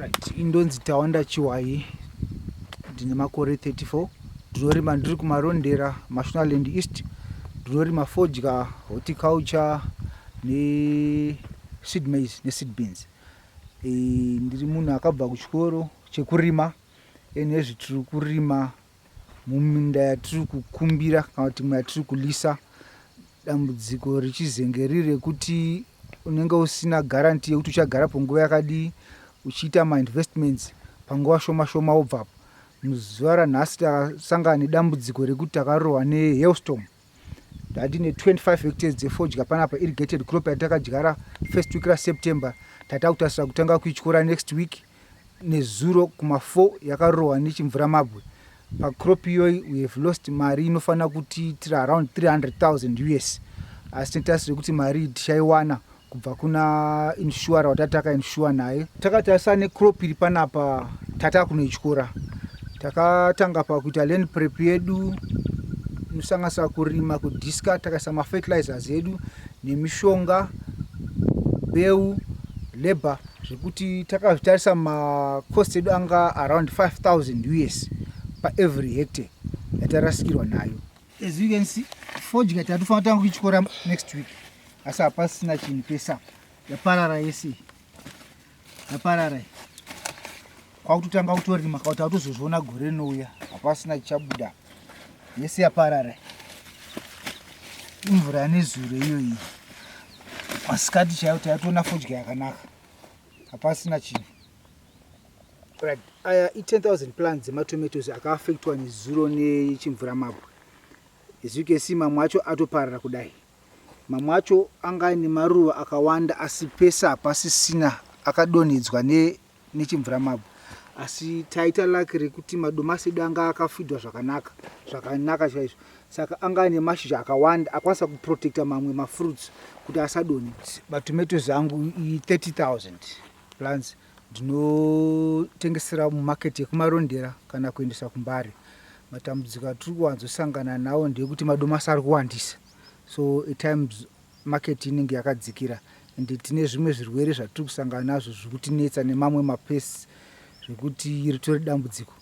Right. Indonzi Tawanda Chihwai, ndine makore 34. Ndinorima ndiri kuMarondera, Mashonaland East. Ndinorima fodya, horticulture seed maize seed beans. Ndiri munhu akabva kuchikoro chekurima. Nezvi tiri kurima muminda yatiri kukumbira kana kuti yatiri kulisa. Dambudziko richizenge riri kuti unenge usina guarantee yekuti uchagara panguva yakadii uchiita investments panguva shoma shoma ubvapo. Muzuva ranhasi takasangana nedambudziko rekuti takarohwa nehailstorm. Ndine 25 hectares dzefodya panapa irrigated crop yatakadyara first week raSeptember. Tatakutasira kutanga kuityora next week. Nezuro kuma4 yakarohwa nechimvuramabwe. Pacrop iyoyi we have lost mari inofanira kuti tiri around 300,000 US. Asi tinotarisira kuti mari tichaiwana kubva kuna inshura watataka inshura naye. Takatarisa necrop iri panapa tata kunoityora. Takatanga pakuita land prep yedu, inosanganisa kurima, kudiska, takaisa mafertilizers yedu nemishonga, mbeu, labor, zvekuti takazvitarisa macost edu anga around 5,000 US per every hectare yatarasikirwa nayo. As you can see, fodya tatofanira kutanga kuityora next week. Asi hapasina chinhu pesa. Yaparara yese. Yaparara. Kwakutotanga kutorima kuti autozozviona gore rinouya. Hapasina chichabuda. Yese yaparara. Imvura nezuro iyoyi. Masikati chaiwo taitoona fodya yakanaka. Hapasina chinhu. Right. Aya i10,000 plants dzematomatoes akaafektwa nezuro nechimvuramabwe. As you can see, mamwe acho atoparara kudai. Mamwe acho anga ane maruva akawanda asi pesa hapasisina akadonhedzwa nechimvuramabwe. Asi taita luck rekuti madomasi edu anga akafidwa zvakanaka chaizvo. Saka anga ane mashizha akawanda akwanisa kuprotecta mamwe mafruits kuti asadonhe. Matomatoes angu i30,000 plants ndinotengesera mumarket yekuMarondera kana kuendesa kuMbare. Matambudziko atiri kuwanzosangana nawo ndeyekuti madomasi ari kuwandisa. So at times market inenge yakadzikira. Ende tine zvimwe zvirwere zvatiri kusangana nazvo zviri kutinetsa nemamwe mapesi zvekuti ritori dambudziko.